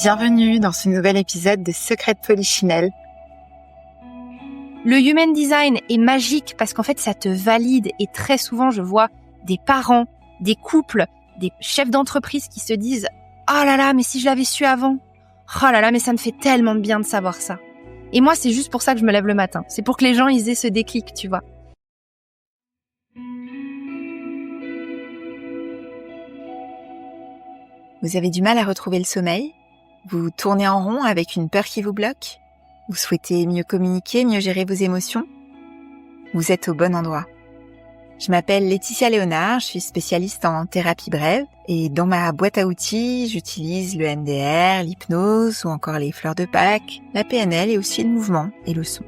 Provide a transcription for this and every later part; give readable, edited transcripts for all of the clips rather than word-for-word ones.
Bienvenue dans ce nouvel épisode de Secrets de Polichinelle. Le Human Design est magique parce qu'en fait, ça te valide et très souvent, je vois des parents, des couples, des chefs d'entreprise qui se disent « Oh là là, mais si je l'avais su avant !»« Oh là là, mais ça me fait tellement de bien de savoir ça !» Et moi, c'est juste pour ça que je me lève le matin. C'est pour que les gens, ils aient ce déclic, tu vois. Vous avez du mal à retrouver le sommeil ? Vous tournez en rond avec une peur qui vous bloque ? Vous souhaitez mieux communiquer, mieux gérer vos émotions ? Vous êtes au bon endroit. Je m'appelle Laetitia Léonard, je suis spécialiste en thérapie brève et dans ma boîte à outils, j'utilise le MDR, l'hypnose ou encore les fleurs de Pâques, la PNL et aussi le mouvement et le son.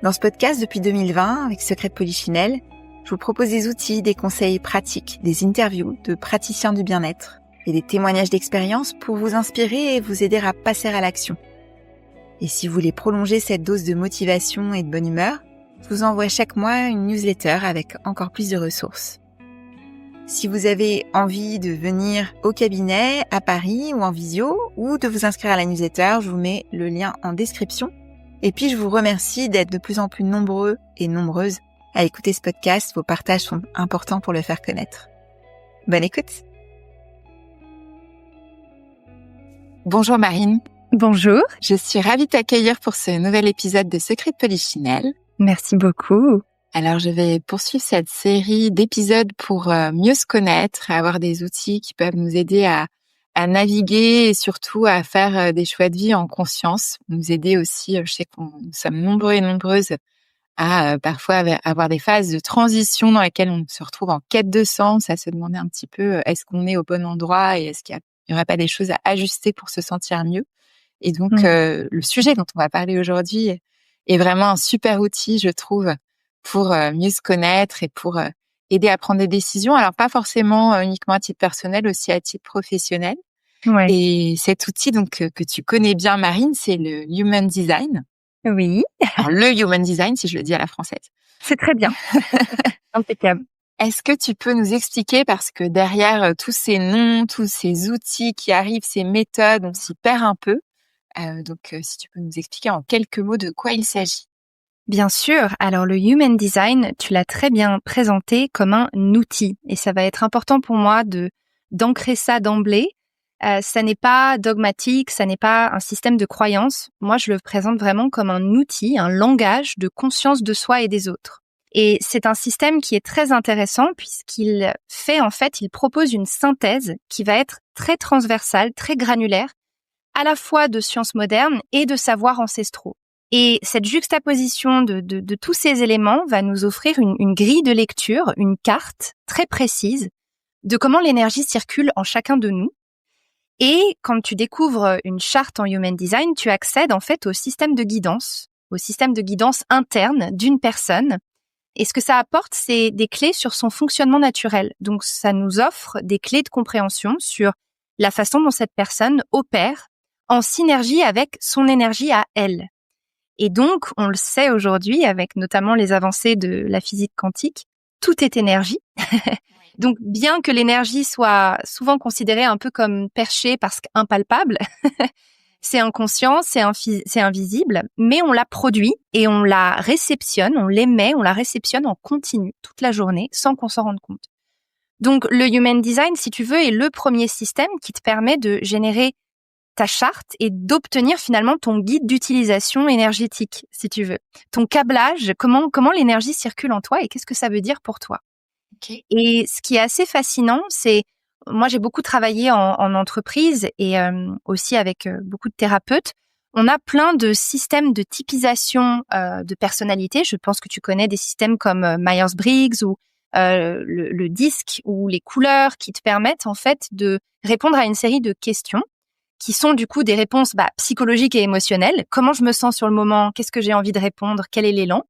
Dans ce podcast depuis 2020, avec Secrets de Polichinelle, je vous propose des outils, des conseils pratiques, des interviews de praticiens du bien-être et des témoignages d'expérience pour vous inspirer et vous aider à passer à l'action. Et si vous voulez prolonger cette dose de motivation et de bonne humeur, je vous envoie chaque mois une newsletter avec encore plus de ressources. Si vous avez envie de venir au cabinet, à Paris ou en visio, ou de vous inscrire à la newsletter, je vous mets le lien en description. Et puis je vous remercie d'être de plus en plus nombreux et nombreuses à écouter ce podcast. Vos partages sont importants pour le faire connaître. Bonne écoute! Bonjour Marine. Bonjour. Je suis ravie de t'accueillir pour ce nouvel épisode de Secrets de Polichinelle. Merci beaucoup. Alors, je vais poursuivre cette série d'épisodes pour mieux se connaître, avoir des outils qui peuvent nous aider à naviguer et surtout à faire des choix de vie en conscience. Nous aider aussi, je sais que nous sommes nombreux et nombreuses à parfois avoir des phases de transition dans lesquelles on se retrouve en quête de sens, à se demander un petit peu est-ce qu'on est au bon endroit et est-ce qu'il n'y aurait pas des choses à ajuster pour se sentir mieux. Et donc, le sujet dont on va parler aujourd'hui est vraiment un super outil, je trouve, pour mieux se connaître et pour aider à prendre des décisions. Alors, pas forcément uniquement à titre personnel, aussi à titre professionnel. Ouais. Et cet outil donc que tu connais bien, Marine, c'est le Human Design. Oui. Alors, le Human Design, si je le dis à la française. C'est très bien. Impeccable. Est-ce que tu peux nous expliquer, parce que derrière tous ces noms, tous ces outils qui arrivent, ces méthodes, on s'y perd un peu. Donc, si tu peux nous expliquer en quelques mots de quoi il s'agit. Bien sûr. Alors, le Human Design, tu l'as très bien présenté comme un outil. Et ça va être important pour moi d'ancrer ça d'emblée. Ça n'est pas dogmatique, ça n'est pas un système de croyance. Moi, je le présente vraiment comme un outil, un langage de conscience de soi et des autres. Et c'est un système qui est très intéressant puisqu'il il propose une synthèse qui va être très transversale, très granulaire, à la fois de sciences modernes et de savoirs ancestraux. Et cette juxtaposition de tous ces éléments va nous offrir une grille de lecture, une carte très précise de comment l'énergie circule en chacun de nous. Et quand tu découvres une charte en Human Design, tu accèdes en fait au système de guidance interne d'une personne. Et ce que ça apporte, c'est des clés sur son fonctionnement naturel. Donc, ça nous offre des clés de compréhension sur la façon dont cette personne opère en synergie avec son énergie à elle. Et donc, on le sait aujourd'hui, avec notamment les avancées de la physique quantique, tout est énergie. Donc, bien que l'énergie soit souvent considérée un peu comme perchée parce qu'impalpable, c'est inconscient, c'est invisible, mais on la produit et on la réceptionne, on l'émet, on la réceptionne en continu toute la journée sans qu'on s'en rende compte. Donc, le Human Design, si tu veux, est le premier système qui te permet de générer ta charte et d'obtenir finalement ton guide d'utilisation énergétique, si tu veux. Ton câblage, comment l'énergie circule en toi et qu'est-ce que ça veut dire pour toi. Okay. Et ce qui est assez fascinant, c'est, moi j'ai beaucoup travaillé en entreprise et aussi avec beaucoup de thérapeutes. On a plein de systèmes de typisation de personnalité. Je pense que tu connais des systèmes comme Myers-Briggs ou le disque ou les couleurs qui te permettent en fait de répondre à une série de questions qui sont du coup des réponses psychologiques et émotionnelles. Comment je me sens sur le moment? Qu'est-ce que j'ai envie de répondre? Quel est l'élan?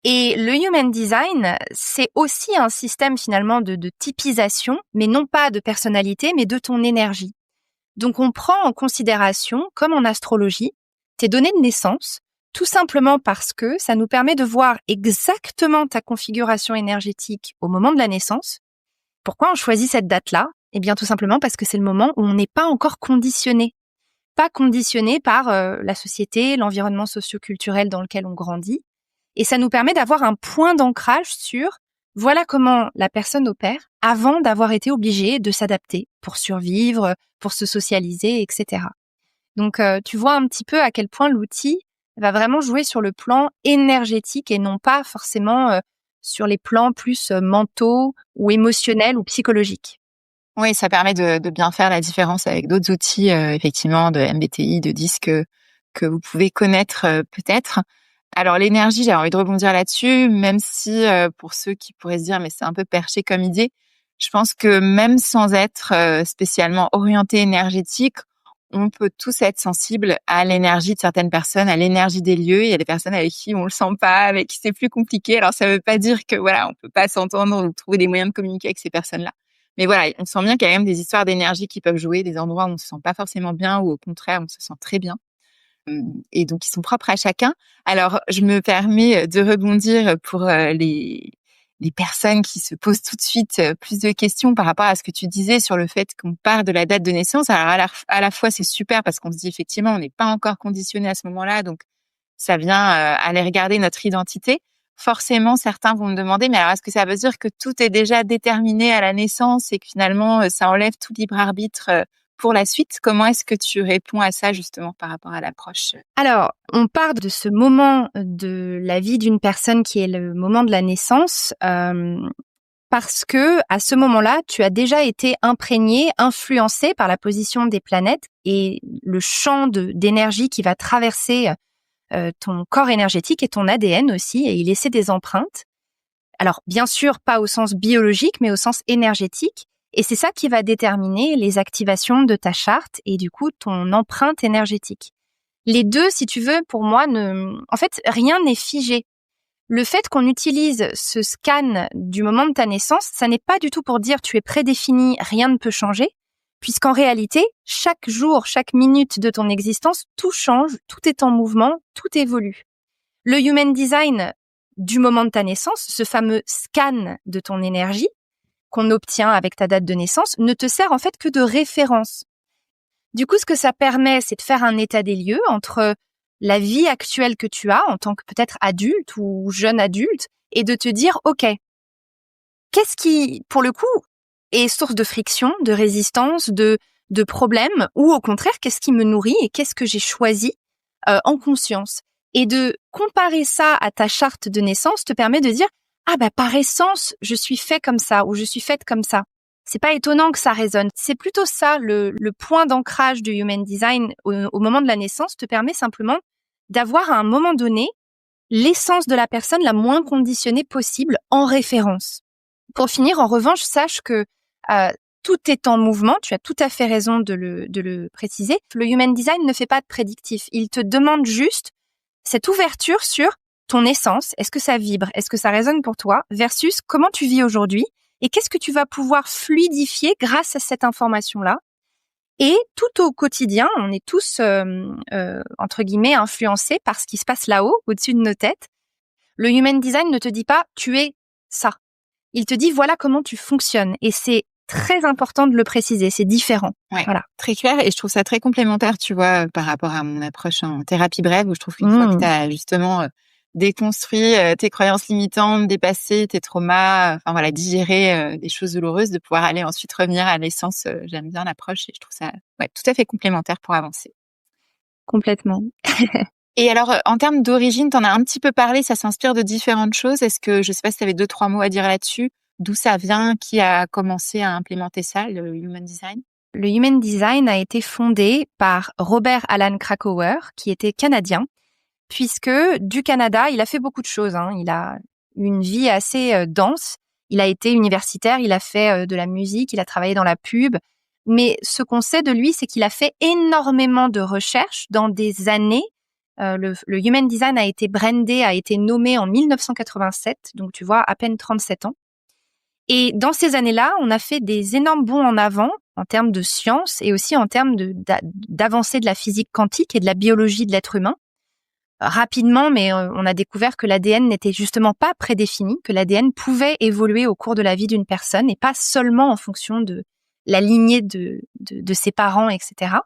Et le Human Design, c'est aussi un système finalement de typisation, mais non pas de personnalité, mais de ton énergie. Donc on prend en considération, comme en astrologie, tes données de naissance, tout simplement parce que ça nous permet de voir exactement ta configuration énergétique au moment de la naissance. Pourquoi on choisit cette date-là? Eh bien, tout simplement parce que c'est le moment où on n'est pas encore conditionné. Pas conditionné par la société, l'environnement socio-culturel dans lequel on grandit. Et ça nous permet d'avoir un point d'ancrage sur voilà comment la personne opère avant d'avoir été obligée de s'adapter pour survivre, pour se socialiser, etc. Donc, tu vois un petit peu à quel point l'outil va vraiment jouer sur le plan énergétique et non pas forcément sur les plans plus mentaux ou émotionnels ou psychologiques. Oui, ça permet de bien faire la différence avec d'autres outils, effectivement, de MBTI, de DISC que vous pouvez connaître peut-être. Alors l'énergie, j'ai envie de rebondir là-dessus, même si pour ceux qui pourraient se dire mais c'est un peu perché comme idée, je pense que même sans être spécialement orienté énergétique, on peut tous être sensibles à l'énergie de certaines personnes, à l'énergie des lieux. Il y a des personnes avec qui on le sent pas, avec qui c'est plus compliqué. Alors ça veut pas dire que voilà, on peut pas s'entendre ou trouver des moyens de communiquer avec ces personnes-là. Mais voilà, on sent bien qu'il y a quand même des histoires d'énergie qui peuvent jouer, des endroits où on se sent pas forcément bien ou au contraire, on se sent très bien. Et donc, ils sont propres à chacun. Alors, je me permets de rebondir pour les personnes qui se posent tout de suite plus de questions par rapport à ce que tu disais sur le fait qu'on part de la date de naissance. Alors, à la fois, c'est super parce qu'on se dit effectivement, on n'est pas encore conditionné à ce moment-là, donc ça vient aller regarder notre identité. Forcément, certains vont me demander, mais alors est-ce que ça veut dire que tout est déjà déterminé à la naissance et que finalement, ça enlève tout libre arbitre pour la suite? Comment est-ce que tu réponds à ça justement par rapport à l'approche? Alors, on part de ce moment de la vie d'une personne qui est le moment de la naissance, parce que à ce moment-là, tu as déjà été imprégné, influencé par la position des planètes et le champ d'énergie qui va traverser ton corps énergétique et ton ADN aussi, et y laisser des empreintes. Alors, bien sûr, pas au sens biologique, mais au sens énergétique. Et c'est ça qui va déterminer les activations de ta charte et du coup, ton empreinte énergétique. Les deux, si tu veux, pour moi, en fait, rien n'est figé. Le fait qu'on utilise ce scan du moment de ta naissance, ça n'est pas du tout pour dire tu es prédéfini, rien ne peut changer, puisqu'en réalité, chaque jour, chaque minute de ton existence, tout change, tout est en mouvement, tout évolue. Le Human Design du moment de ta naissance, ce fameux scan de ton énergie qu'on obtient avec ta date de naissance, ne te sert en fait que de référence. Du coup, ce que ça permet, c'est de faire un état des lieux entre la vie actuelle que tu as en tant que peut-être adulte ou jeune adulte et de te dire, OK, qu'est-ce qui, pour le coup, est source de friction, de résistance, de problèmes ou au contraire, qu'est-ce qui me nourrit et qu'est-ce que j'ai choisi en conscience. Et de comparer ça à ta charte de naissance te permet de dire, ah bah par essence, je suis fait comme ça ou je suis faite comme ça. C'est pas étonnant que ça résonne. C'est plutôt ça, le point d'ancrage du Human Design au moment de la naissance te permet simplement d'avoir à un moment donné l'essence de la personne la moins conditionnée possible en référence. Pour finir, en revanche, sache que tout est en mouvement. Tu as tout à fait raison de le préciser. Le Human Design ne fait pas de prédictif. Il te demande juste cette ouverture sur ton essence. Est-ce que ça vibre? Est-ce que ça résonne pour toi? Versus comment tu vis aujourd'hui et qu'est-ce que tu vas pouvoir fluidifier grâce à cette information-là. Et tout au quotidien, on est tous, entre guillemets, influencés par ce qui se passe là-haut, au-dessus de nos têtes. Le Human Design ne te dit pas « tu es ça ». Il te dit « voilà comment tu fonctionnes ». Et c'est très important de le préciser, c'est différent. Ouais, voilà. Très clair et je trouve ça très complémentaire, tu vois, par rapport à mon approche en thérapie brève où je trouve qu'une fois que tu as justement déconstruit tes croyances limitantes, dépassé tes traumas, enfin voilà, digérer des choses douloureuses, de pouvoir aller ensuite revenir à l'essence. J'aime bien l'approche et je trouve ça tout à fait complémentaire pour avancer. Complètement. Et alors, en termes d'origine, tu en as un petit peu parlé, ça s'inspire de différentes choses. Est-ce que, je sais pas si tu avais 2-3 mots à dire là-dessus, d'où ça vient, qui a commencé à implémenter ça, le Human Design? Le Human Design a été fondé par Robert Alan Krakauer, qui était canadien, puisque du Canada, il a fait beaucoup de choses. Il a une vie assez dense. Il a été universitaire, il a fait de la musique, il a travaillé dans la pub. Mais ce qu'on sait de lui, c'est qu'il a fait énormément de recherches dans des années. Le Human Design a été brandé, a été nommé en 1987, donc tu vois, à peine 37 ans. Et dans ces années-là, on a fait des énormes bonds en avant en termes de science et aussi en termes d'avancée de la physique quantique et de la biologie de l'être humain. Rapidement, mais on a découvert que l'ADN n'était justement pas prédéfini, que l'ADN pouvait évoluer au cours de la vie d'une personne et pas seulement en fonction la lignée de ses parents, etc.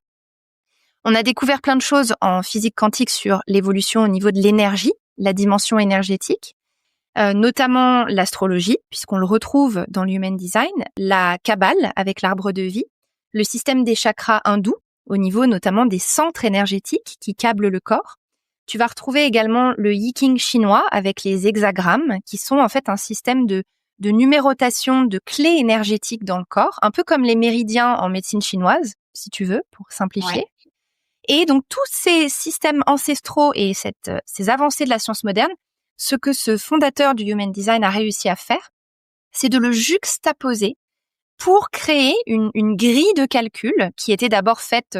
On a découvert plein de choses en physique quantique sur l'évolution au niveau de l'énergie, la dimension énergétique, notamment l'astrologie, puisqu'on le retrouve dans le Human Design, la Kabbale avec l'arbre de vie, le système des chakras hindous, au niveau notamment des centres énergétiques qui câblent le corps. Tu vas retrouver également le Yi-King chinois avec les hexagrammes, qui sont en fait un système de numérotation de clés énergétiques dans le corps, un peu comme les méridiens en médecine chinoise, si tu veux, pour simplifier. Ouais. Et donc, tous ces systèmes ancestraux et ces avancées de la science moderne, ce que ce fondateur du Human Design a réussi à faire, c'est de le juxtaposer pour créer une grille de calcul qui était d'abord faite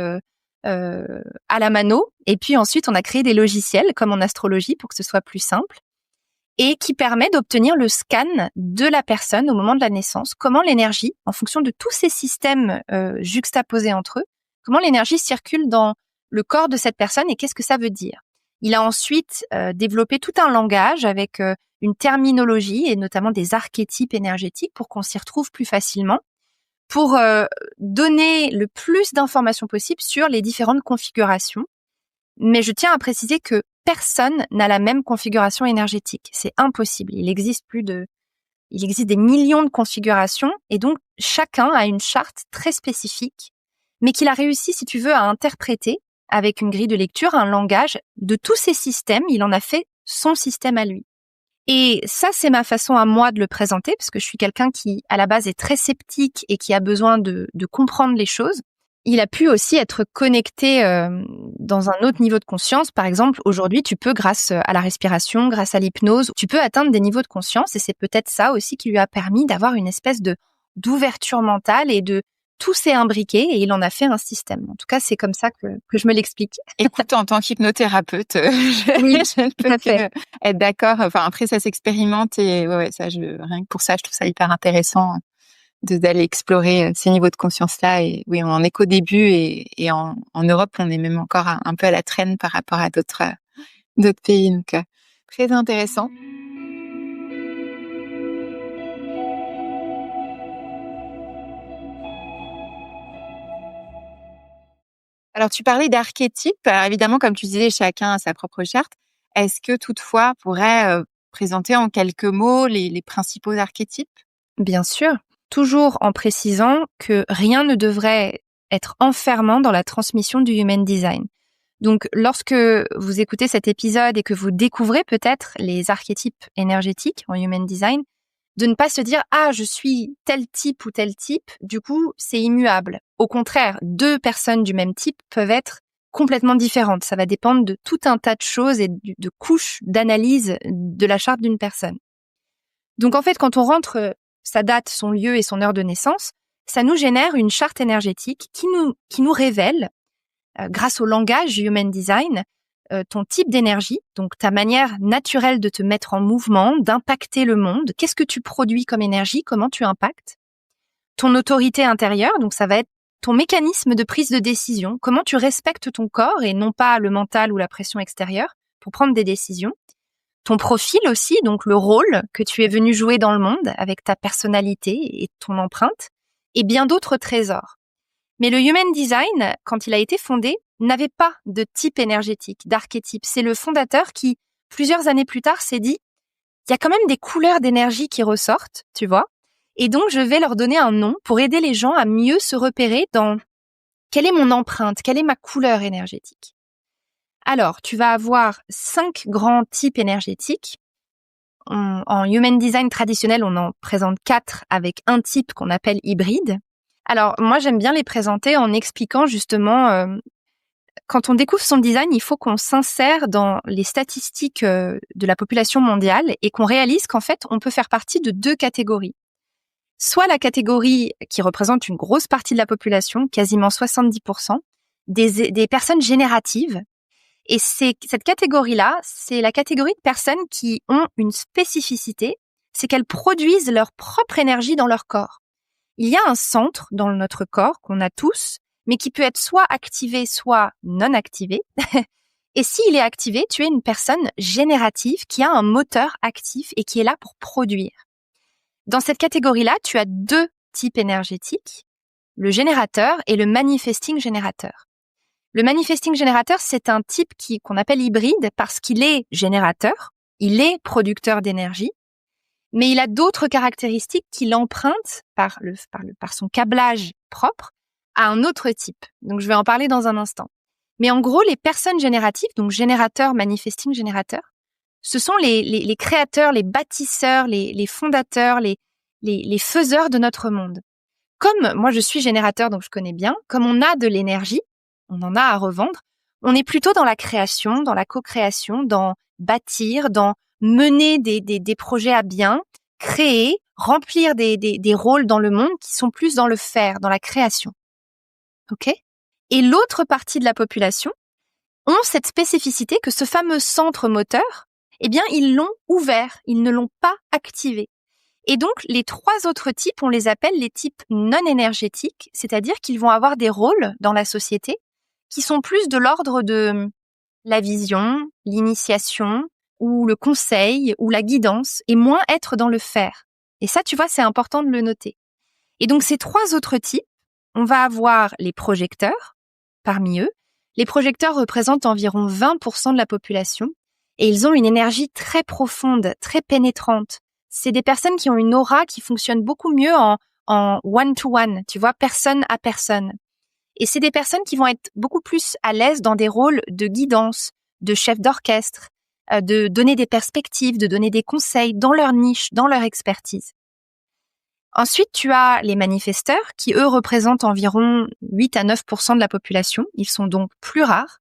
à la mano, et puis ensuite on a créé des logiciels comme en astrologie pour que ce soit plus simple, et qui permet d'obtenir le scan de la personne au moment de la naissance, comment l'énergie, en fonction de tous ces systèmes juxtaposés entre eux, comment l'énergie circule dans le corps de cette personne et qu'est-ce que ça veut dire. Il a ensuite développé tout un langage avec une terminologie et notamment des archétypes énergétiques pour qu'on s'y retrouve plus facilement, pour donner le plus d'informations possible sur les différentes configurations. Mais je tiens à préciser que personne n'a la même configuration énergétique. C'est impossible. Il existe des millions de configurations et donc chacun a une charte très spécifique, mais qu'il a réussi, si tu veux, à interpréter avec une grille de lecture, un langage de tous ces systèmes. Il en a fait son système à lui. Et ça, c'est ma façon à moi de le présenter, parce que je suis quelqu'un qui, à la base, est très sceptique et qui a besoin de comprendre les choses. Il a pu aussi être connecté dans un autre niveau de conscience. Par exemple, aujourd'hui, tu peux, grâce à la respiration, grâce à l'hypnose, tu peux atteindre des niveaux de conscience, et c'est peut-être ça aussi qui lui a permis d'avoir une espèce d'ouverture mentale et de tout s'est imbriqué et il en a fait un système. En tout cas, c'est comme ça que je me l'explique. Écoute, en tant qu'hypnothérapeute, je ne peux que être d'accord. Enfin, après, ça s'expérimente et ouais, ça, rien que pour ça, je trouve ça hyper intéressant d'aller explorer ces niveaux de conscience-là. Et oui, on en est qu'au début et en Europe, on est même encore un peu à la traîne par rapport à d'autres pays. Donc, très intéressant. Alors, tu parlais d'archétypes. Alors, évidemment, comme tu disais, chacun a sa propre charte. Est-ce que toutefois, pourrait présenter en quelques mots les principaux archétypes ? Bien sûr, toujours en précisant que rien ne devrait être enfermant dans la transmission du Human Design. Donc, lorsque vous écoutez cet épisode et que vous découvrez peut-être les archétypes énergétiques en Human Design, de ne pas se dire « Ah, je suis tel type ou tel type », du coup, c'est immuable. Au contraire, deux personnes du même type peuvent être complètement différentes. Ça va dépendre de tout un tas de choses et de couches d'analyse de la charte d'une personne. Donc, en fait, quand on rentre sa date, son lieu et son heure de naissance, ça nous génère une charte énergétique qui nous révèle, grâce au langage Human Design, ton type d'énergie, donc ta manière naturelle de te mettre en mouvement, d'impacter le monde. Qu'est-ce que tu produis comme énergie? Comment tu impactes? Ton autorité intérieure, donc ça va être ton mécanisme de prise de décision. Comment tu respectes ton corps et non pas le mental ou la pression extérieure pour prendre des décisions. Ton profil aussi, donc le rôle que tu es venu jouer dans le monde avec ta personnalité et ton empreinte, et bien d'autres trésors. Mais le Human Design, quand il a été fondé, n'avait pas de type énergétique, d'archétype. C'est le fondateur qui, plusieurs années plus tard, s'est dit « Il y a quand même des couleurs d'énergie qui ressortent, tu vois, et donc je vais leur donner un nom pour aider les gens à mieux se repérer dans quelle est mon empreinte, quelle est ma couleur énergétique. » Alors, tu vas avoir 5 grands types énergétiques. En Human Design traditionnel, on en présente 4 avec un type qu'on appelle hybride. Alors, moi, j'aime bien les présenter en expliquant justement, quand on découvre son design, il faut qu'on s'insère dans les statistiques de la population mondiale et qu'on réalise qu'en fait, on peut faire partie de 2 catégories. Soit la catégorie qui représente une grosse partie de la population, quasiment 70%, des personnes génératives. Et cette catégorie-là, c'est la catégorie de personnes qui ont une spécificité, c'est qu'elles produisent leur propre énergie dans leur corps. Il y a un centre dans notre corps qu'on a tous, mais qui peut être soit activé, soit non activé. Et s'il est activé, tu es une personne générative qui a un moteur actif et qui est là pour produire. Dans cette catégorie-là, tu as 2 types énergétiques. le générateur et le manifesting générateur. Le manifesting générateur, c'est un type qu'on appelle hybride parce qu'il est générateur, il est producteur d'énergie, mais il a d'autres caractéristiques qui l'empruntent par son câblage propre à un autre type. Donc, je vais en parler dans un instant. Mais en gros, les personnes génératives, donc générateur, manifesting générateur, ce sont les créateurs, les bâtisseurs, les fondateurs, les faiseurs de notre monde. Comme moi, je suis générateur, donc je connais bien, comme on a de l'énergie, on en a à revendre, on est plutôt dans la création, dans la co-création, dans bâtir, dans mener des projets à bien, créer, remplir des rôles dans le monde qui sont plus dans le faire, dans la création. OK ? Et l'autre partie de la population ont cette spécificité que ce fameux centre moteur, eh bien, ils l'ont ouvert, ils ne l'ont pas activé. Et donc, les trois autres types, on les appelle les types non énergétiques, c'est-à-dire qu'ils vont avoir des rôles dans la société qui sont plus de l'ordre de la vision, l'initiation, ou le conseil, ou la guidance, et moins être dans le faire. Et ça, tu vois, c'est important de le noter. Et donc, ces trois autres types, on va avoir les projecteurs, parmi eux. Les projecteurs représentent environ 20% de la population, et ils ont une énergie très profonde, très pénétrante. C'est des personnes qui ont une aura qui fonctionne beaucoup mieux en one-to-one, tu vois, personne à personne. Et c'est des personnes qui vont être beaucoup plus à l'aise dans des rôles de guidance, de chef d'orchestre, de donner des perspectives, de donner des conseils dans leur niche, dans leur expertise. Ensuite, tu as les manifesteurs qui, eux, représentent environ 8 à 9% de la population. Ils sont donc plus rares.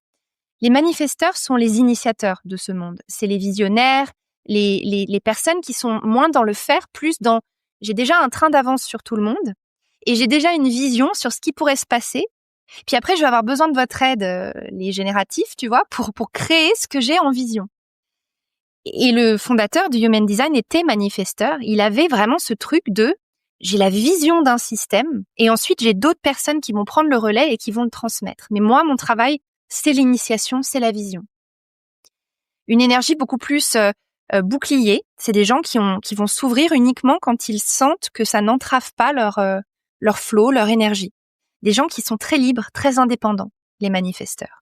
Les manifesteurs sont les initiateurs de ce monde. C'est les visionnaires, les personnes qui sont moins dans le faire, plus dans « j'ai déjà un train d'avance sur tout le monde et j'ai déjà une vision sur ce qui pourrait se passer. Puis après, je vais avoir besoin de votre aide, les génératifs, tu vois, pour créer ce que j'ai en vision. » Et le fondateur du Human Design était manifesteur. Il avait vraiment ce truc de j'ai la vision d'un système et ensuite j'ai d'autres personnes qui vont prendre le relais et qui vont le transmettre. Mais moi, mon travail, c'est l'initiation, c'est la vision. Une énergie beaucoup plus bouclier. C'est des gens qui vont s'ouvrir uniquement quand ils sentent que ça n'entrave pas leur flow, leur énergie. Des gens qui sont très libres, très indépendants, les manifesteurs.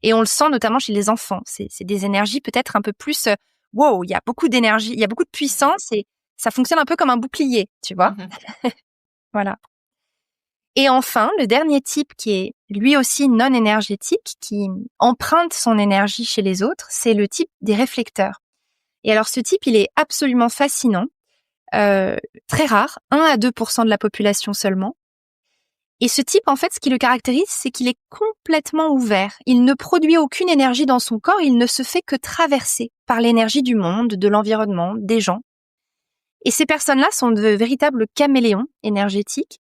Et on le sent notamment chez les enfants. C'est des énergies peut-être un peu plus wow, il y a beaucoup d'énergie, il y a beaucoup de puissance et ça fonctionne un peu comme un bouclier, tu vois. Voilà. Et enfin, le dernier type qui est lui aussi non énergétique, qui emprunte son énergie chez les autres, c'est le type des réflecteurs. Et alors ce type, il est absolument fascinant, très rare, 1 à 2% de la population seulement. Et ce type, en fait, ce qui le caractérise, c'est qu'il est complètement ouvert. Il ne produit aucune énergie dans son corps, il ne se fait que traverser par l'énergie du monde, de l'environnement, des gens. Et ces personnes-là sont de véritables caméléons énergétiques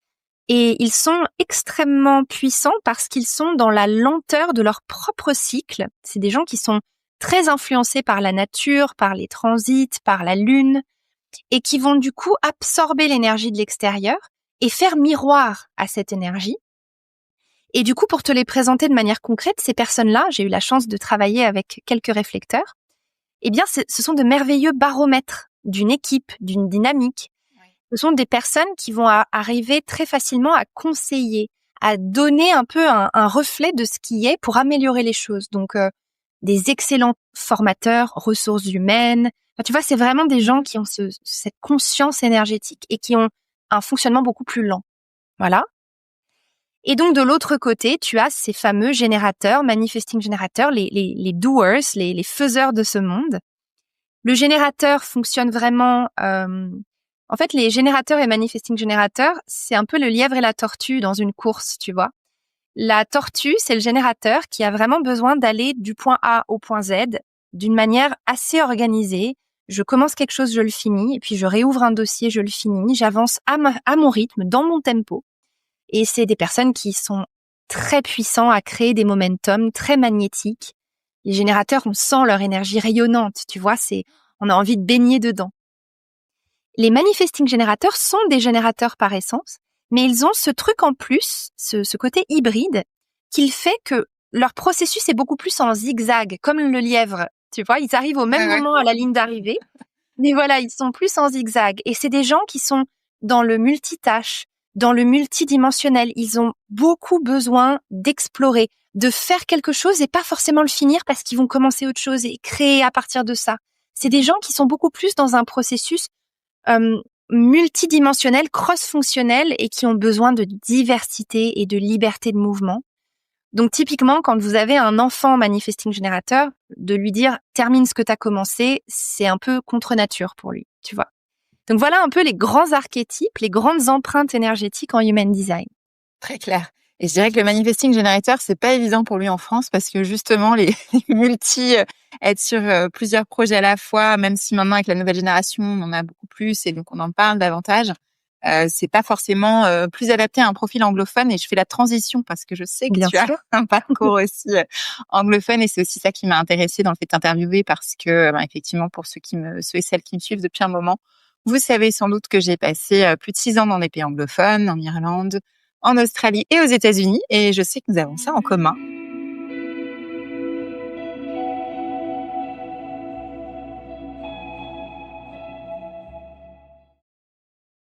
et ils sont extrêmement puissants parce qu'ils sont dans la lenteur de leur propre cycle. C'est des gens qui sont très influencés par la nature, par les transits, par la lune et qui vont du coup absorber l'énergie de l'extérieur et faire miroir à cette énergie. Et du coup, pour te les présenter de manière concrète, ces personnes-là, j'ai eu la chance de travailler avec quelques réflecteurs, eh bien, ce sont de merveilleux baromètres d'une équipe, d'une dynamique. Oui. Ce sont des personnes qui vont arriver très facilement à conseiller, à donner un peu un reflet de ce qui est pour améliorer les choses. Donc, des excellents formateurs, ressources humaines. Enfin, tu vois, c'est vraiment des gens qui ont cette conscience énergétique et qui ont un fonctionnement beaucoup plus lent. Voilà. Et donc, de l'autre côté, tu as ces fameux générateurs, manifesting générateurs, les doers, les faiseurs de ce monde. Le générateur fonctionne vraiment... en fait, les générateurs et manifesting générateurs, c'est un peu le lièvre et la tortue dans une course, tu vois. La tortue, c'est le générateur qui a vraiment besoin d'aller du point A au point Z d'une manière assez organisée. Je commence quelque chose, je le finis, et puis je réouvre un dossier, je le finis. J'avance à mon rythme, dans mon tempo. Et c'est des personnes qui sont très puissants à créer des momentum très magnétiques. Les générateurs, on sent leur énergie rayonnante, tu vois, on a envie de baigner dedans. Les manifesting générateurs sont des générateurs par essence, mais ils ont ce truc en plus, ce côté hybride, qu'il fait que leur processus est beaucoup plus en zigzag, comme le lièvre, tu vois, ils arrivent au même moment à la ligne d'arrivée, mais voilà, ils sont plus en zigzag. Et c'est des gens qui sont dans le multitâche, dans le multidimensionnel. Ils ont beaucoup besoin d'explorer, de faire quelque chose et pas forcément le finir parce qu'ils vont commencer autre chose et créer à partir de ça. C'est des gens qui sont beaucoup plus dans un processus multidimensionnel, cross-fonctionnel et qui ont besoin de diversité et de liberté de mouvement. Donc typiquement, quand vous avez un enfant manifesting générateur, de lui dire « termine ce que tu as commencé », c'est un peu contre nature pour lui, tu vois. Donc voilà un peu les grands archétypes, les grandes empreintes énergétiques en Human Design. Très clair. Et je dirais que le manifesting générateur, c'est pas évident pour lui en France parce que justement, les multi, être sur plusieurs projets à la fois, même si maintenant avec la nouvelle génération, on en a beaucoup plus et donc on en parle davantage, c'est pas forcément plus adapté à un profil anglophone. Et je fais la transition parce que je sais que Bien tu sûr. as un parcours aussi anglophone et c'est aussi ça qui m'a intéressée dans le fait d'interviewer parce que, effectivement, pour ceux et celles qui me suivent depuis un moment, vous savez sans doute que j'ai passé plus de 6 ans dans des pays anglophones, en Irlande, en Australie et aux États-Unis. Et je sais que nous avons ça en commun.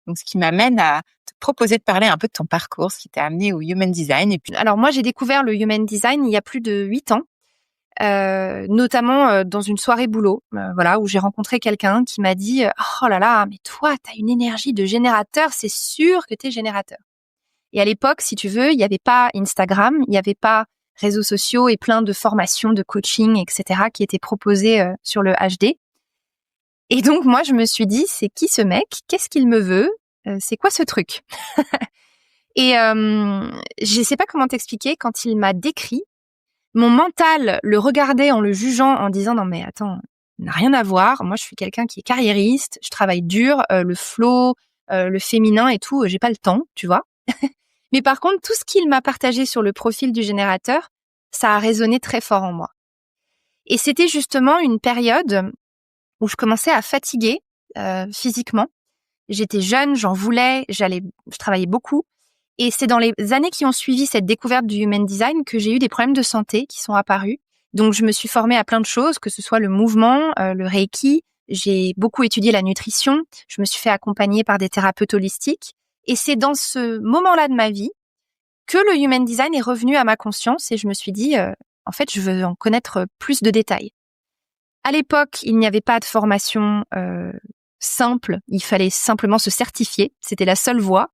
Donc, ce qui m'amène à te proposer de parler un peu de ton parcours, ce qui t'a amené au Human Design. Et puis, alors moi, j'ai découvert le Human Design il y a plus de 8 ans. Notamment dans une soirée boulot, voilà, où j'ai rencontré quelqu'un qui m'a dit « Oh là là, mais toi, t'as une énergie de générateur, c'est sûr que t'es générateur. » Et à l'époque, si tu veux, il n'y avait pas Instagram, il n'y avait pas réseaux sociaux et plein de formations, de coaching, etc. qui étaient proposées sur le HD. Et donc, moi, je me suis dit « C'est qui ce mec? Qu'est-ce qu'il me veut? C'est quoi ce truc ?» Et je sais pas comment t'expliquer, quand il m'a décrit, mon mental le regardait en le jugeant, en disant « Non mais attends, n'a rien à voir. Moi, je suis quelqu'un qui est carriériste, je travaille dur, le flow, le féminin et tout, j'ai pas le temps, tu vois. » Mais par contre, tout ce qu'il m'a partagé sur le profil du générateur, ça a résonné très fort en moi. Et c'était justement une période où je commençais à fatiguer physiquement. J'étais jeune, j'en voulais, je travaillais beaucoup. Et c'est dans les années qui ont suivi cette découverte du Human Design que j'ai eu des problèmes de santé qui sont apparus. Donc, je me suis formée à plein de choses, que ce soit le mouvement, le Reiki. J'ai beaucoup étudié la nutrition. Je me suis fait accompagner par des thérapeutes holistiques. Et c'est dans ce moment-là de ma vie que le Human Design est revenu à ma conscience et je me suis dit, en fait, je veux en connaître plus de détails. À l'époque, il n'y avait pas de formation simple. Il fallait simplement se certifier. C'était la seule voie.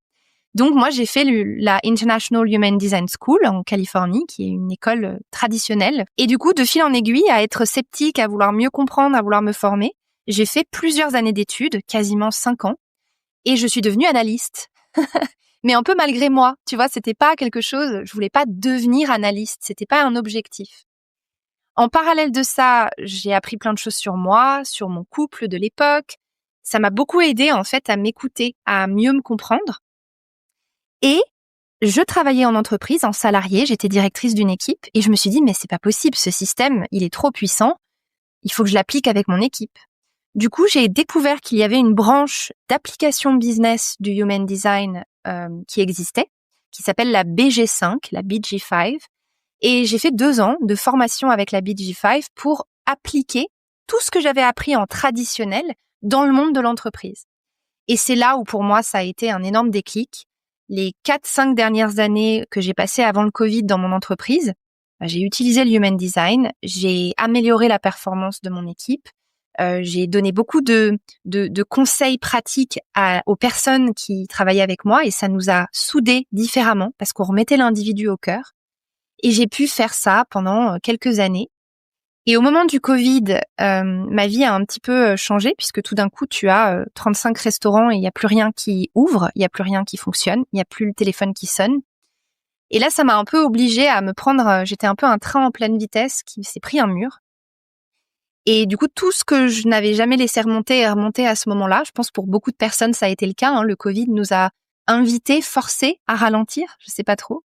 Donc, moi, j'ai fait la International Human Design School en Californie, qui est une école traditionnelle. Et du coup, de fil en aiguille, à être sceptique, à vouloir mieux comprendre, à vouloir me former, j'ai fait plusieurs années d'études, quasiment 5 ans, et je suis devenue analyste. Mais un peu malgré moi, tu vois, c'était pas quelque chose, je voulais pas devenir analyste, c'était pas un objectif. En parallèle de ça, j'ai appris plein de choses sur moi, sur mon couple de l'époque. Ça m'a beaucoup aidé en fait à m'écouter, à mieux me comprendre. Et je travaillais en entreprise, en salarié, j'étais directrice d'une équipe et je me suis dit mais c'est pas possible, ce système, il est trop puissant, il faut que je l'applique avec mon équipe. Du coup, j'ai découvert qu'il y avait une branche d'application business du Human Design qui existait, qui s'appelle la BG5, la BG5. Et j'ai fait 2 ans de formation avec la BG5 pour appliquer tout ce que j'avais appris en traditionnel dans le monde de l'entreprise. Et c'est là où pour moi, ça a été un énorme déclic. Les 4-5 dernières années que j'ai passées avant le Covid dans mon entreprise, j'ai utilisé le Human Design, j'ai amélioré la performance de mon équipe, j'ai donné beaucoup de conseils pratiques aux personnes qui travaillaient avec moi et ça nous a soudés différemment parce qu'on remettait l'individu au cœur. Et j'ai pu faire ça pendant quelques années. Et au moment du Covid, ma vie a un petit peu changé puisque tout d'un coup, tu as 35 restaurants et il n'y a plus rien qui ouvre, il n'y a plus rien qui fonctionne, il n'y a plus le téléphone qui sonne. Et là, ça m'a un peu obligée à me prendre, j'étais un peu un train en pleine vitesse qui s'est pris un mur. Et du coup, tout ce que je n'avais jamais laissé remonter est remonté à ce moment-là. Je pense pour beaucoup de personnes, ça a été le cas. Hein. Le Covid nous a invités, forcés à ralentir, je sais pas trop.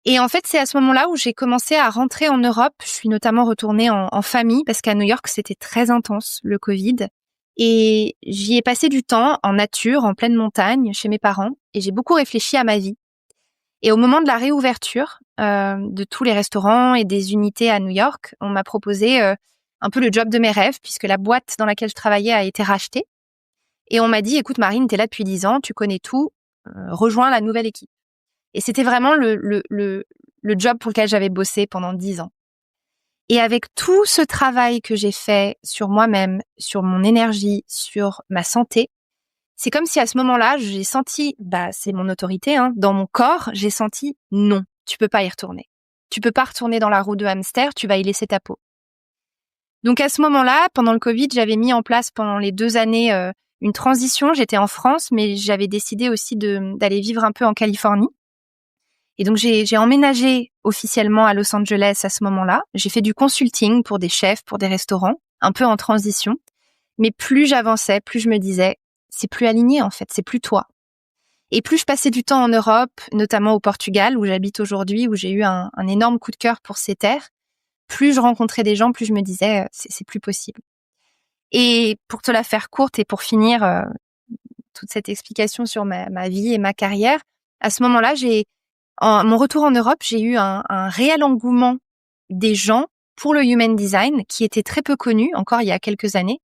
Et en fait, c'est à ce moment-là où j'ai commencé à rentrer en Europe. Je suis notamment retournée en famille parce qu'à New York, c'était très intense, le Covid. Et j'y ai passé du temps en nature, en pleine montagne, chez mes parents. Et j'ai beaucoup réfléchi à ma vie. Et au moment de la réouverture de tous les restaurants et des unités à New York, on m'a proposé un peu le job de mes rêves puisque la boîte dans laquelle je travaillais a été rachetée. Et on m'a dit, écoute Marine, t'es là depuis 10 ans, tu connais tout, rejoint la nouvelle équipe. Et c'était vraiment le job pour lequel j'avais bossé pendant 10 ans. Et avec tout ce travail que j'ai fait sur moi-même, sur mon énergie, sur ma santé, c'est comme si à ce moment-là, j'ai senti, c'est mon autorité, dans mon corps, j'ai senti non, tu peux pas y retourner. Tu peux pas retourner dans la roue de hamster, tu vas y laisser ta peau. Donc à ce moment-là, pendant le Covid, j'avais mis en place pendant les 2 années une transition. J'étais en France, mais j'avais décidé aussi d'aller vivre un peu en Californie. Et donc j'ai emménagé officiellement à Los Angeles à ce moment-là. J'ai fait du consulting pour des chefs, pour des restaurants, un peu en transition. Mais plus j'avançais, plus je me disais, c'est plus aligné en fait, c'est plus toi. Et plus je passais du temps en Europe, notamment au Portugal, où j'habite aujourd'hui, où j'ai eu un énorme coup de cœur pour ces terres, plus je rencontrais des gens, plus je me disais, c'est plus possible. Et pour te la faire courte et pour finir toute cette explication sur ma vie et ma carrière, à ce moment-là, mon retour en Europe, j'ai eu un réel engouement des gens pour le human design qui était très peu connu encore il y a quelques années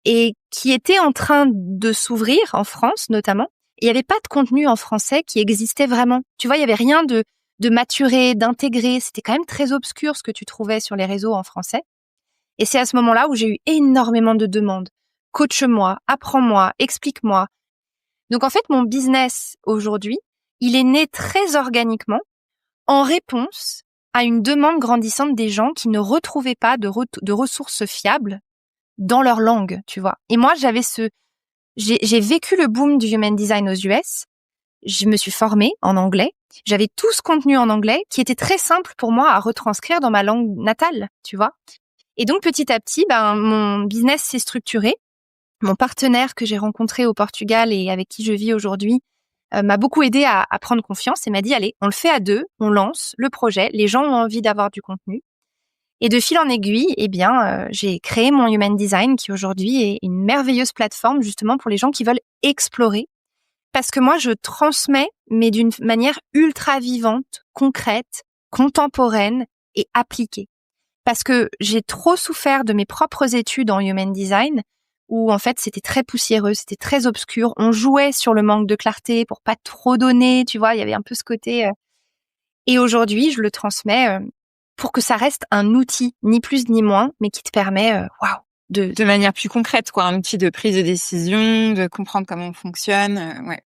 et qui était en train de s'ouvrir en France notamment. Et il n'y avait pas de contenu en français qui existait vraiment. Tu vois, il n'y avait rien de maturé, d'intégré. C'était quand même très obscur ce que tu trouvais sur les réseaux en français. Et c'est à ce moment-là où j'ai eu énormément de demandes. Coach-moi, apprends-moi, explique-moi. Donc en fait, mon business aujourd'hui, il est né très organiquement en réponse à une demande grandissante des gens qui ne retrouvaient pas de ressources fiables dans leur langue, tu vois. Et moi, j'ai vécu le boom du human design aux US. Je me suis formée en anglais. J'avais tout ce contenu en anglais qui était très simple pour moi à retranscrire dans ma langue natale, tu vois. Et donc, petit à petit, mon business s'est structuré. Mon partenaire que j'ai rencontré au Portugal et avec qui je vis aujourd'hui m'a beaucoup aidé à prendre confiance et m'a dit, allez, on le fait à 2, on lance le projet, les gens ont envie d'avoir du contenu. Et de fil en aiguille, j'ai créé mon Human Design qui aujourd'hui est une merveilleuse plateforme justement pour les gens qui veulent explorer. Parce que moi, je transmets, mais d'une manière ultra vivante, concrète, contemporaine et appliquée. Parce que j'ai trop souffert de mes propres études en Human Design où en fait c'était très poussiéreux, c'était très obscur. On jouait sur le manque de clarté pour pas trop donner, tu vois, il y avait un peu ce côté. Et aujourd'hui, je le transmets pour que ça reste un outil, ni plus ni moins, mais qui te permet, de manière plus concrète, quoi, un outil de prise de décision, de comprendre comment on fonctionne, ouais.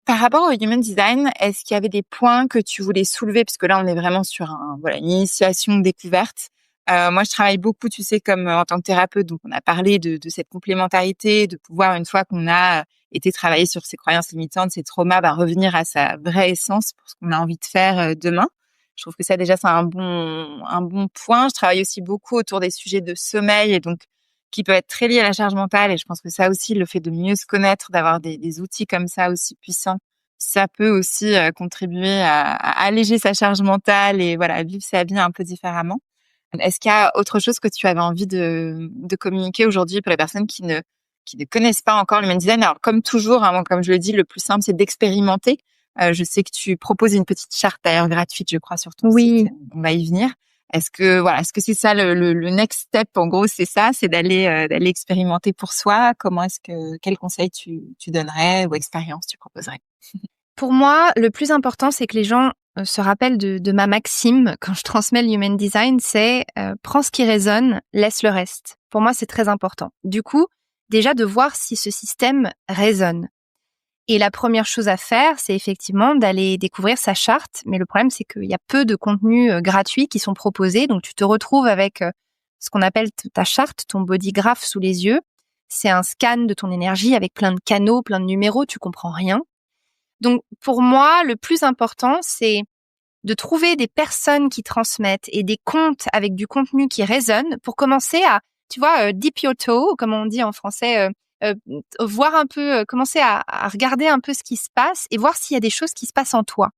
Par rapport au human design, est-ce qu'il y avait des points que tu voulais soulever? Parce que là, on est vraiment sur une initiation découverte. Moi, je travaille beaucoup, tu sais, comme en tant que thérapeute, donc on a parlé de cette complémentarité, de pouvoir, une fois qu'on a été travailler sur ses croyances limitantes, ses traumas, revenir à sa vraie essence pour ce qu'on a envie de faire demain. Je trouve que ça, déjà, c'est un bon point. Je travaille aussi beaucoup autour des sujets de sommeil et donc qui peut être très lié à la charge mentale. Et je pense que ça aussi, le fait de mieux se connaître, d'avoir des outils comme ça aussi puissants, ça peut aussi contribuer à alléger sa charge mentale et voilà, vivre sa vie un peu différemment. Est-ce qu'il y a autre chose que tu avais envie de communiquer aujourd'hui pour les personnes qui ne connaissent pas encore l'human design? Alors, comme toujours, comme je le dis, le plus simple, c'est d'expérimenter. Je sais que tu proposes une petite charte d'ailleurs gratuite, je crois, sur ton site. On va y venir. Est-ce que c'est ça le next step? En gros, c'est ça, c'est d'aller expérimenter pour soi. Quels conseils tu donnerais ou expériences tu proposerais? Pour moi, le plus important, c'est que les gens se rappellent de ma maxime quand je transmets le Human Design, c'est prends ce qui résonne, laisse le reste. Pour moi, c'est très important. Du coup, déjà de voir si ce système résonne. Et la première chose à faire, c'est effectivement d'aller découvrir sa charte. Mais le problème, c'est qu'il y a peu de contenus gratuits qui sont proposés. Donc, tu te retrouves avec ce qu'on appelle ta charte, ton body graph sous les yeux. C'est un scan de ton énergie avec plein de canaux, plein de numéros. Tu comprends rien. Donc, pour moi, le plus important, c'est de trouver des personnes qui transmettent et des comptes avec du contenu qui résonne pour commencer à, tu vois, dip your toe, comme on dit en français, voir un peu, commencer à regarder un peu ce qui se passe et voir s'il y a des choses qui se passent en toi.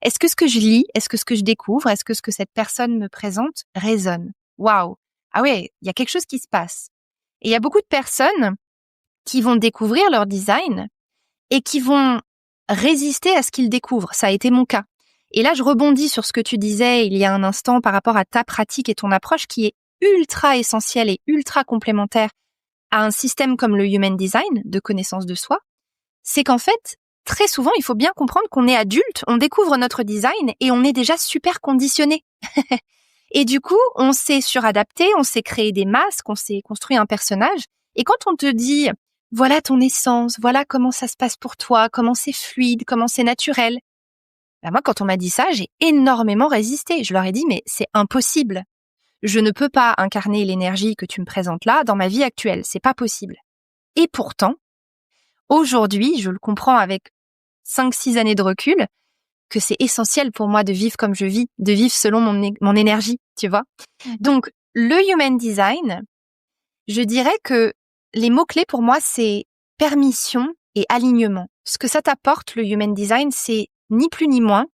Est-ce que ce que je lis, est-ce que ce que je découvre, est-ce que ce que cette personne me présente résonne? Waouh! Ah ouais, il y a quelque chose qui se passe. Et il y a beaucoup de personnes qui vont découvrir leur design et qui vont résister à ce qu'ils découvrent. Ça a été mon cas. Et là, je rebondis sur ce que tu disais il y a un instant par rapport à ta pratique et ton approche qui est ultra essentielle et ultra complémentaire à un système comme le Human Design de connaissance de soi. C'est qu'en fait, très souvent, il faut bien comprendre qu'on est adulte, on découvre notre design et on est déjà super conditionné. Et du coup, on s'est suradapté, on s'est créé des masques, on s'est construit un personnage. Et quand on te dit, voilà ton essence, voilà comment ça se passe pour toi, comment c'est fluide, comment c'est naturel. Ben moi, quand on m'a dit ça, j'ai énormément résisté. Je leur ai dit, mais c'est impossible. Je ne peux pas incarner l'énergie que tu me présentes là dans ma vie actuelle. C'est pas possible. Et pourtant, aujourd'hui, je le comprends avec 5-6 années de recul, que c'est essentiel pour moi de vivre comme je vis, de vivre selon mon énergie, tu vois. Donc, le Human Design, je dirais que les mots-clés pour moi, c'est permission et alignement. Ce que ça t'apporte, le Human Design, c'est ni plus ni moins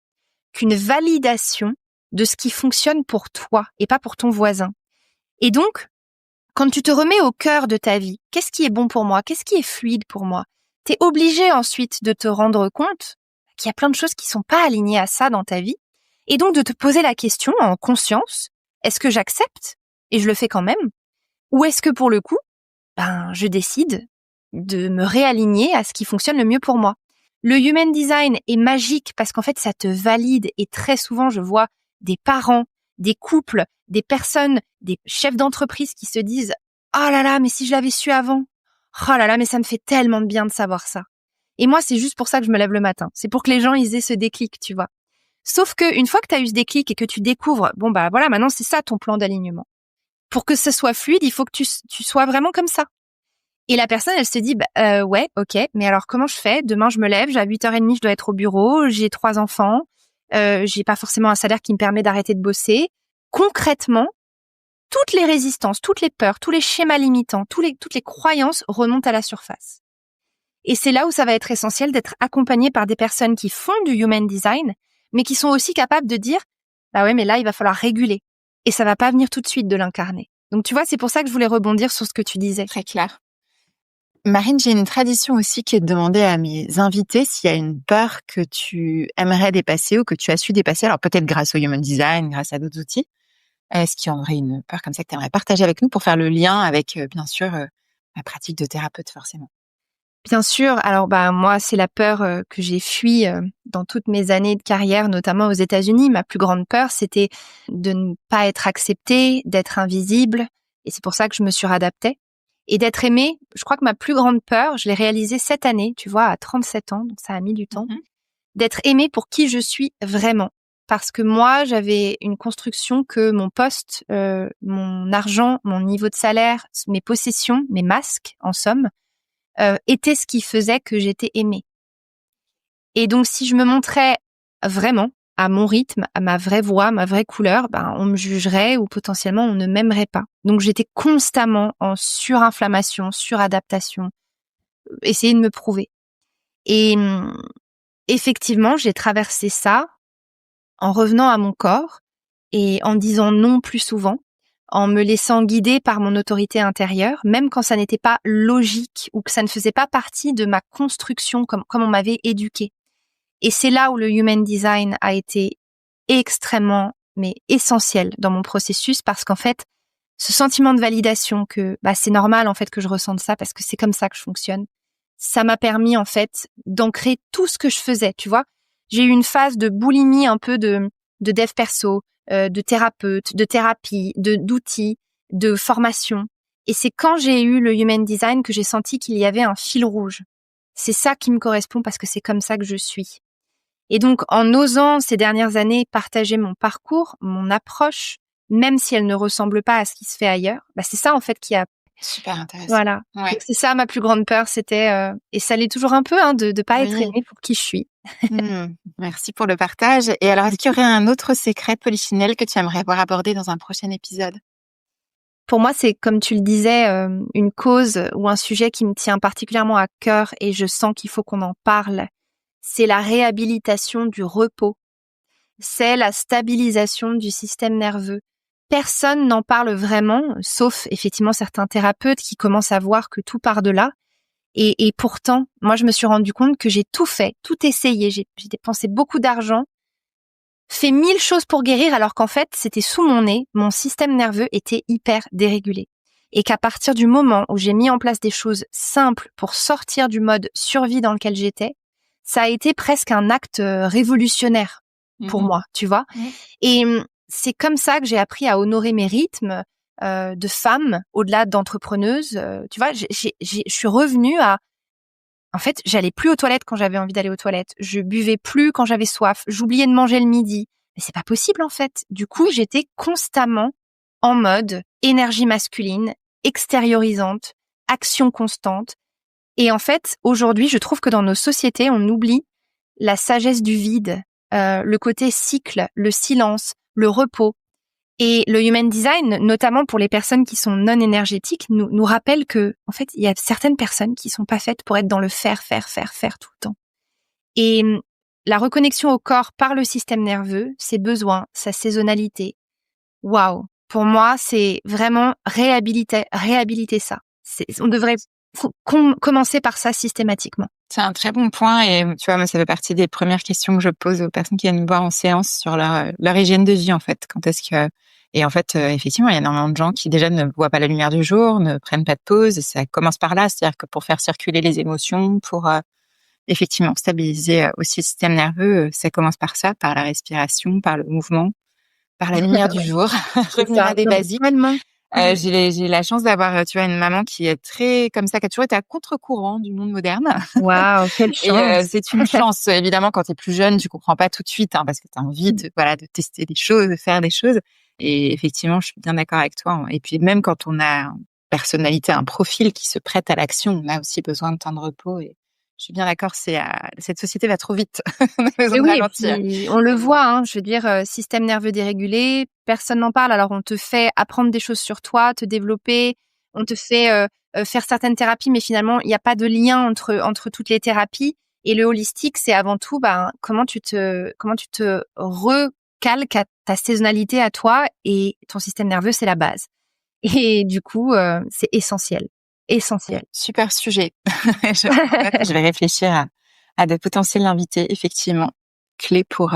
qu'une validation de ce qui fonctionne pour toi et pas pour ton voisin. Et donc, quand tu te remets au cœur de ta vie, qu'est-ce qui est bon pour moi? Qu'est-ce qui est fluide pour moi? T'es obligé ensuite de te rendre compte qu'il y a plein de choses qui sont pas alignées à ça dans ta vie. Et donc de te poser la question en conscience, est-ce que j'accepte? Et je le fais quand même. Ou est-ce que pour le coup, je décide de me réaligner à ce qui fonctionne le mieux pour moi? Le Human Design est magique parce qu'en fait, ça te valide. Et très souvent, je vois des parents, des couples, des personnes, des chefs d'entreprise qui se disent « Oh là là, mais si je l'avais su avant! Oh là là, mais ça me fait tellement de bien de savoir ça. » Et moi, c'est juste pour ça que je me lève le matin. C'est pour que les gens, ils aient ce déclic, tu vois. Sauf que une fois que tu as eu ce déclic et que tu découvres, voilà, maintenant, c'est ça ton plan d'alignement. Pour que ce soit fluide, il faut que tu sois vraiment comme ça. Et la personne, elle se dit, ouais, ok, mais alors comment je fais? Demain, je me lève, à 8h30, je dois être au bureau, j'ai 3 enfants, j'ai pas forcément un salaire qui me permet d'arrêter de bosser. Concrètement, toutes les résistances, toutes les peurs, tous les schémas limitants, toutes les croyances remontent à la surface. Et c'est là où ça va être essentiel d'être accompagné par des personnes qui font du Human Design, mais qui sont aussi capables de dire, bah ouais, mais là, il va falloir réguler. Et ça va pas venir tout de suite de l'incarner. Donc, tu vois, c'est pour ça que je voulais rebondir sur ce que tu disais. Très clair. Marine, j'ai une tradition aussi qui est de demander à mes invités s'il y a une peur que tu aimerais dépasser ou que tu as su dépasser. Alors peut-être grâce au Human Design, grâce à d'autres outils. Est-ce qu'il y aurait une peur comme ça que tu aimerais partager avec nous pour faire le lien avec, bien sûr, la pratique de thérapeute forcément? Bien sûr. Alors, moi, c'est la peur que j'ai fui dans toutes mes années de carrière, notamment aux États-Unis. Ma plus grande peur, c'était de ne pas être acceptée, d'être invisible. Et c'est pour ça que je me suradaptais. Et d'être aimée, je crois que ma plus grande peur, je l'ai réalisée cette année, tu vois, à 37 ans, donc ça a mis du temps, d'être aimée pour qui je suis vraiment. Parce que moi, j'avais une construction que mon poste, mon argent, mon niveau de salaire, mes possessions, mes masques, en somme, était ce qui faisait que j'étais aimée. Et donc, si je me montrais vraiment à mon rythme, à ma vraie voix, ma vraie couleur, on me jugerait ou potentiellement on ne m'aimerait pas. Donc, j'étais constamment en surinflammation, suradaptation, essayer de me prouver. Et effectivement, j'ai traversé ça en revenant à mon corps et en disant non plus souvent, en me laissant guider par mon autorité intérieure, même quand ça n'était pas logique ou que ça ne faisait pas partie de ma construction comme on m'avait éduquée. Et c'est là où le Human Design a été extrêmement, mais essentiel dans mon processus parce qu'en fait, ce sentiment de validation que c'est normal en fait que je ressente ça parce que c'est comme ça que je fonctionne, ça m'a permis en fait d'ancrer tout ce que je faisais, tu vois. J'ai eu une phase de boulimie un peu de dev perso, de thérapeute, de thérapie, d'outils, de formation. Et c'est quand j'ai eu le Human Design que j'ai senti qu'il y avait un fil rouge. C'est ça qui me correspond parce que c'est comme ça que je suis. Et donc, en osant ces dernières années partager mon parcours, mon approche, même si elle ne ressemble pas à ce qui se fait ailleurs, c'est ça en fait qui a... Super intéressant. Voilà. Ouais. Donc, c'est ça ma plus grande peur, c'était... et ça l'est toujours un peu, de pas être aimée pour qui je suis. Merci pour le partage. Et alors, est-ce qu'il y aurait un autre secret de Polichinelle que tu aimerais voir abordé dans un prochain épisode? Pour moi, c'est, comme tu le disais, une cause ou un sujet qui me tient particulièrement à cœur et je sens qu'il faut qu'on en parle. C'est la réhabilitation du repos. C'est la stabilisation du système nerveux. Personne n'en parle vraiment, sauf effectivement certains thérapeutes qui commencent à voir que tout part de là. Et pourtant, moi, je me suis rendu compte que j'ai tout fait, tout essayé. J'ai dépensé beaucoup d'argent fait 1000 choses pour guérir alors qu'en fait, c'était sous mon nez, mon système nerveux était hyper dérégulé. Et qu'à partir du moment où j'ai mis en place des choses simples pour sortir du mode survie dans lequel j'étais, ça a été presque un acte révolutionnaire pour moi, tu vois. Et c'est comme ça que j'ai appris à honorer mes rythmes de femme, au-delà d'entrepreneuse. Tu vois, je suis revenue à... En fait, j'allais plus aux toilettes quand j'avais envie d'aller aux toilettes. Je buvais plus quand j'avais soif. J'oubliais de manger le midi. Mais c'est pas possible, en fait. Du coup, j'étais constamment en mode énergie masculine, extériorisante, action constante. Et en fait, aujourd'hui, je trouve que dans nos sociétés, on oublie la sagesse du vide, le côté cycle, le silence, le repos. Et le Human Design, notamment pour les personnes qui sont non énergétiques, nous rappelle que, en fait, il y a certaines personnes qui sont pas faites pour être dans le faire tout le temps. Et la reconnexion au corps par le système nerveux, ses besoins, sa saisonnalité. Waouh! Pour moi, c'est vraiment réhabiliter ça. On devrait commencer par ça systématiquement. C'est un très bon point et tu vois, moi, ça fait partie des premières questions que je pose aux personnes qui viennent me voir en séance sur leur hygiène de vie, en fait. Quand est-ce que... Et en fait, effectivement, il y a énormément de gens qui déjà ne voient pas la lumière du jour, ne prennent pas de pause. Et ça commence par là, c'est-à-dire que pour faire circuler les émotions, pour effectivement stabiliser aussi le système nerveux, ça commence par ça, par la respiration, par le mouvement, par la lumière du jour. Revenir à des basiques. J'ai la chance d'avoir, tu vois, une maman qui est très comme ça, qui a toujours été à contre-courant du monde moderne. Waouh, quelle chance. Et c'est une chance, évidemment, quand t'es plus jeune, tu comprends pas tout de suite, hein, parce que t'as envie de tester des choses, de faire des choses. Et effectivement, je suis bien d'accord avec toi. Et puis même quand on a une personnalité, un profil qui se prête à l'action, on a aussi besoin de temps de repos. Et je suis bien d'accord, cette société va trop vite. On a besoin de ralentir. On le voit, hein, je veux dire, système nerveux dérégulé, personne n'en parle. Alors on te fait apprendre des choses sur toi, te développer, on te fait faire certaines thérapies, mais finalement il n'y a pas de lien entre toutes les thérapies. Et le holistique, c'est avant tout, comment tu te recalques à ta saisonnalité à toi, et ton système nerveux, c'est la base. Et du coup, c'est essentiel. Super sujet. Je vais réfléchir à de potentiels invités, effectivement, clés pour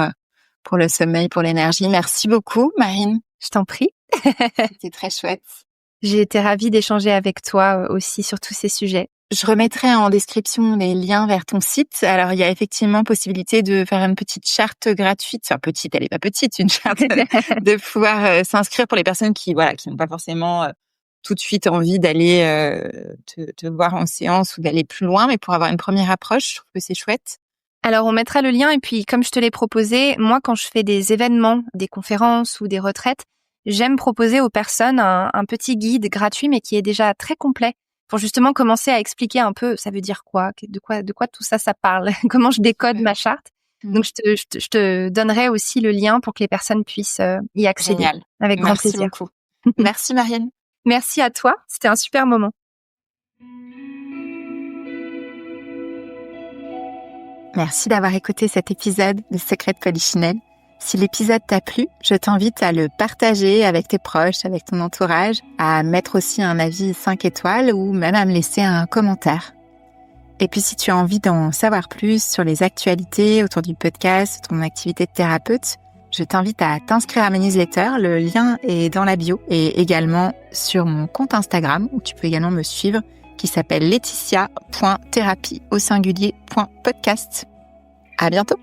le sommeil, pour l'énergie. Merci beaucoup, Marine. Je t'en prie. C'était très chouette. J'ai été ravie d'échanger avec toi aussi sur tous ces sujets. Je remettrai en description les liens vers ton site. Alors, il y a effectivement possibilité de faire une petite charte gratuite. Enfin, petite, elle est pas petite, une charte, de pouvoir s'inscrire pour les personnes qui n'ont pas forcément tout de suite envie d'aller te voir en séance ou d'aller plus loin, mais pour avoir une première approche, je trouve que c'est chouette. Alors, on mettra le lien, et puis, comme je te l'ai proposé, moi, quand je fais des événements, des conférences ou des retraites, j'aime proposer aux personnes un petit guide gratuit, mais qui est déjà très complet, pour justement commencer à expliquer un peu, ça veut dire quoi, de quoi tout ça parle, comment je décode ma charte. Donc, je te donnerai aussi le lien pour que les personnes puissent y accéder. Génial. Avec grand plaisir. Merci beaucoup. Merci, Marianne. Merci à toi, c'était un super moment. Merci d'avoir écouté cet épisode de Secrets de Polichinelle. Si l'épisode t'a plu, je t'invite à le partager avec tes proches, avec ton entourage, à mettre aussi un avis 5 étoiles ou même à me laisser un commentaire. Et puis si tu as envie d'en savoir plus sur les actualités autour du podcast, ton activité de thérapeute, je t'invite à t'inscrire à ma newsletter. Le lien est dans la bio et également sur mon compte Instagram où tu peux également me suivre, qui s'appelle laetitia.thérapie@podcast. À bientôt!